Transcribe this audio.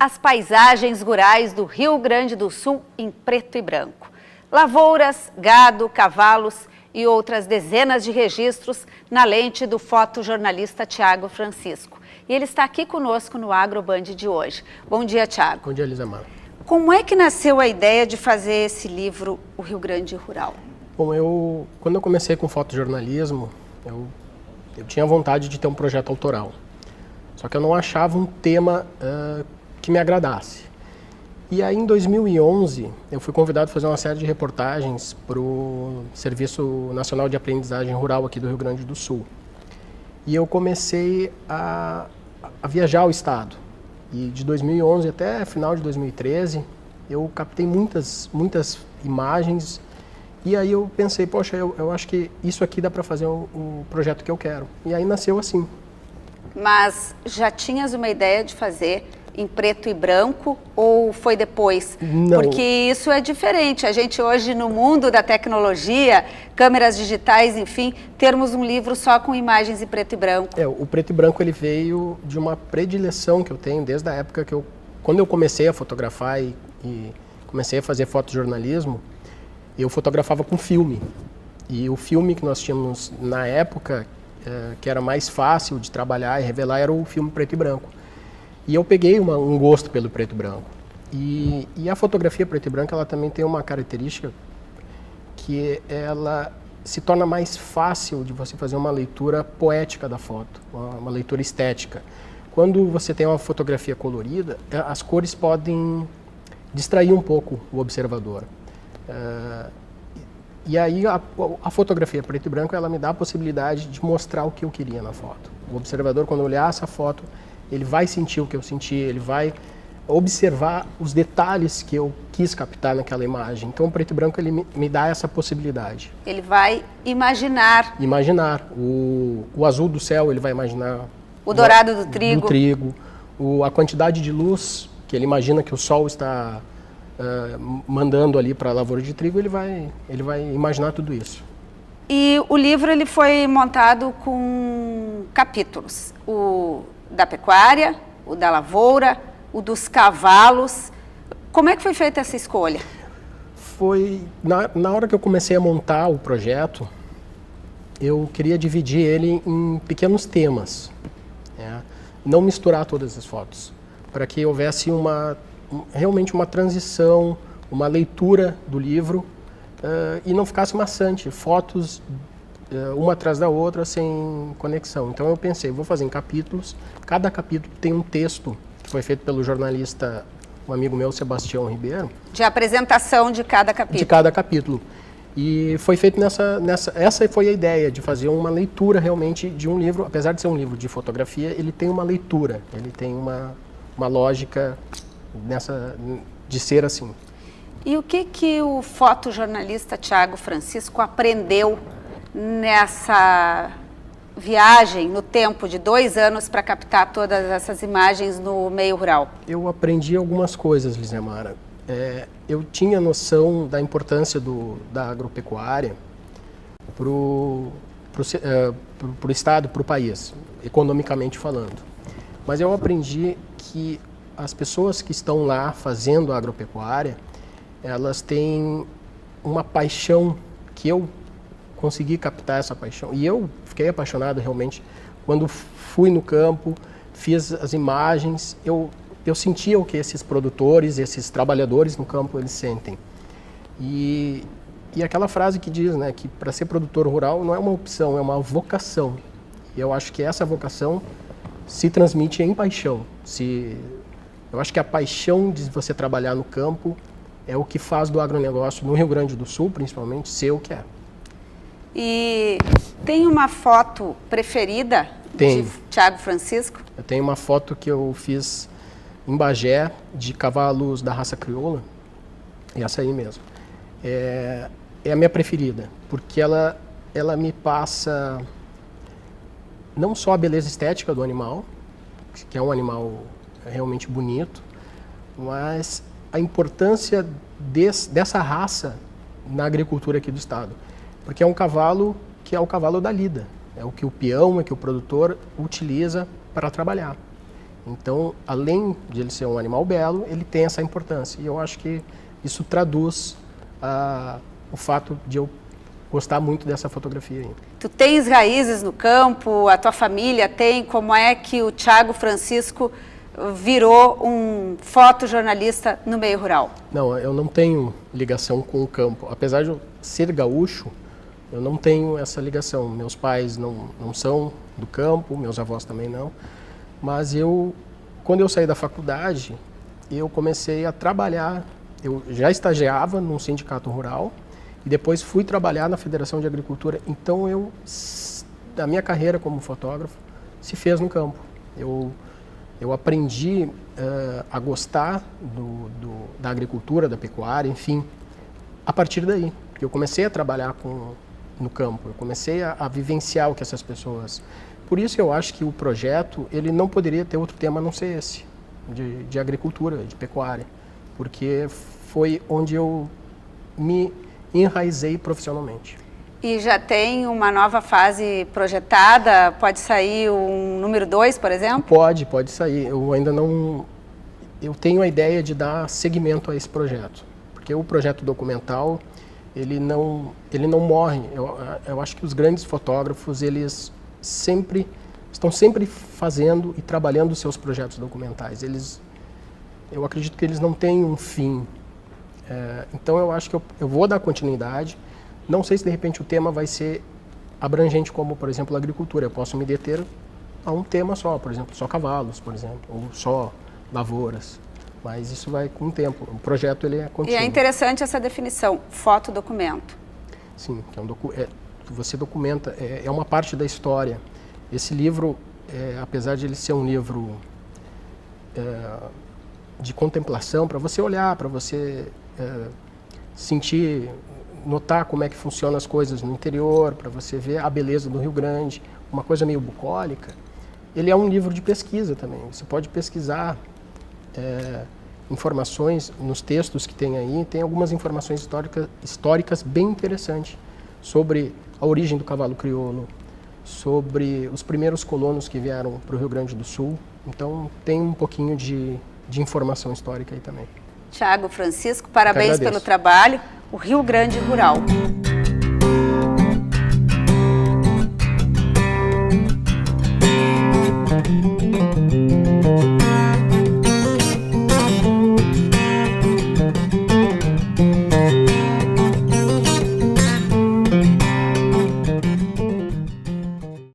as paisagens rurais do Rio Grande do Sul em preto e branco. Lavouras, gado, cavalos e outras dezenas de registros na lente do fotojornalista Tiago Francisco. E ele está aqui conosco no AgroBand de hoje. Bom dia, Tiago. Bom dia, Lisamara. Como é que nasceu a ideia de fazer esse livro, O Rio Grande Rural? Bom, quando eu comecei com fotojornalismo, eu tinha vontade de ter um projeto autoral. Só que eu não achava um tema que me agradasse. E aí, em 2011, eu fui convidado a fazer uma série de reportagens para o Serviço Nacional de Aprendizagem Rural aqui do Rio Grande do Sul. E eu comecei a viajar o estado. E de 2011 até final de 2013, eu captei muitas imagens. E aí eu pensei, poxa, eu acho que isso aqui dá para fazer o projeto que eu quero. E aí nasceu assim. Mas já tinhas uma ideia de fazer em preto e branco ou foi depois? Não. Porque isso é diferente. A gente hoje no mundo da tecnologia, câmeras digitais, enfim, termos um livro só com imagens em preto e branco. O preto e branco ele veio de uma predileção que eu tenho desde a época quando eu comecei a fotografar e comecei a fazer fotojornalismo, eu fotografava com filme. E o filme que nós tínhamos na época, que era mais fácil de trabalhar e revelar, era o filme preto e branco. E eu peguei um gosto pelo preto e branco. E a fotografia preto e branco, ela também tem uma característica que ela se torna mais fácil de você fazer uma leitura poética da foto, uma leitura estética. Quando você tem uma fotografia colorida, as cores podem distrair um pouco o observador. E aí a fotografia preto e branco, ela me dá a possibilidade de mostrar o que eu queria na foto. O observador, quando olhar essa foto, ele vai sentir o que eu senti, ele vai observar os detalhes que eu quis captar naquela imagem. Então o preto e branco ele me dá essa possibilidade. Ele vai imaginar. Imaginar. O azul do céu, ele vai imaginar... O dourado do trigo. Do trigo. A quantidade de luz, que ele imagina que o sol está mandando ali para a lavoura de trigo, ele vai imaginar tudo isso. E o livro ele foi montado com capítulos. O da pecuária, o da lavoura, o dos cavalos. Como é que foi feita essa escolha? Foi, na hora que eu comecei a montar o projeto, eu queria dividir ele em pequenos temas. Não misturar todas as fotos, para que houvesse realmente uma transição, uma leitura do livro e não ficasse maçante, fotos uma atrás da outra, sem conexão. Então eu pensei, vou fazer em capítulos, cada capítulo tem um texto que foi feito pelo jornalista, um amigo meu, Sebastião Ribeiro. De apresentação de cada capítulo. De cada capítulo. E foi feito essa foi a ideia, de fazer uma leitura realmente de um livro, apesar de ser um livro de fotografia, ele tem uma leitura, ele tem uma lógica de ser assim. E o que o fotojornalista Tiago Francisco aprendeu nessa viagem, no tempo de 2 anos, para captar todas essas imagens no meio rural? Eu aprendi algumas coisas, Lisamara. Eu tinha noção da importância da agropecuária para o estado, para o país, economicamente falando. Mas eu aprendi que as pessoas que estão lá fazendo a agropecuária, elas têm uma paixão que eu consegui captar essa paixão. E eu fiquei apaixonado realmente quando fui no campo, fiz as imagens, eu sentia o que esses produtores, esses trabalhadores no campo, eles sentem. E aquela frase que diz, né, que para ser produtor rural não é uma opção, é uma vocação. E eu acho que essa vocação se transmite em paixão. Eu acho que a paixão de você trabalhar no campo é o que faz do agronegócio, no Rio Grande do Sul, principalmente, ser o que é. E tem uma foto preferida de Tiago Francisco? Eu tenho uma foto que eu fiz em Bagé, de cavalos da raça crioula, e essa aí mesmo. É a minha preferida, porque ela me passa não só a beleza estética do animal, que é um animal realmente bonito, mas a importância dessa raça na agricultura aqui do estado. Porque é um cavalo que é o cavalo da lida, é o que o peão, é o que o produtor utiliza para trabalhar. Então, além de ele ser um animal belo, ele tem essa importância. E eu acho que isso traduz o fato de eu gostar muito dessa fotografia aí. Tu tens raízes no campo, a tua família tem. Como é que o Thiago Francisco virou um fotojornalista no meio rural? Não, eu não tenho ligação com o campo. Apesar de eu ser gaúcho, eu não tenho essa ligação. Meus pais não são do campo, meus avós também não. Mas quando eu saí da faculdade, eu comecei a trabalhar. Eu já estagiava num sindicato rural e depois fui trabalhar na Federação de Agricultura. Então, a minha carreira como fotógrafo se fez no campo. Eu aprendi a gostar da agricultura, da pecuária, enfim, a partir daí. Porque eu comecei a trabalhar no campo, eu comecei a vivenciar o que essas pessoas... Por isso eu acho que o projeto ele não poderia ter outro tema a não ser esse, de agricultura, de pecuária, porque foi onde eu me enraizei profissionalmente. E já tem uma nova fase projetada? Pode sair um número 2, por exemplo? Pode sair. Eu ainda não... Eu tenho a ideia de dar seguimento a esse projeto, porque o projeto documental, ele não morre. Eu acho que os grandes fotógrafos, eles estão sempre fazendo e trabalhando os seus projetos documentais. Eu acredito que eles não têm um fim. Então eu acho que eu vou dar continuidade. Não sei se de repente o tema vai ser abrangente como, por exemplo, a agricultura. Eu posso me deter a um tema só, por exemplo, só cavalos, por exemplo, ou só lavouras. Mas isso vai com o tempo. O projeto ele é contínuo. E é interessante essa definição, fotodocumento. Sim, você documenta, é uma parte da história. Esse livro, apesar de ele ser um livro de contemplação, para você olhar, para você sentir, notar como é que funcionam as coisas no interior, para você ver a beleza do Rio Grande, uma coisa meio bucólica, ele é um livro de pesquisa também. Você pode pesquisar informações nos textos que tem aí, tem algumas informações históricas bem interessantes sobre a origem do cavalo crioulo, sobre os primeiros colonos que vieram para o Rio Grande do Sul. Então tem um pouquinho de informação histórica aí também. Thiago Francisco, parabéns pelo trabalho. O Rio Grande Rural.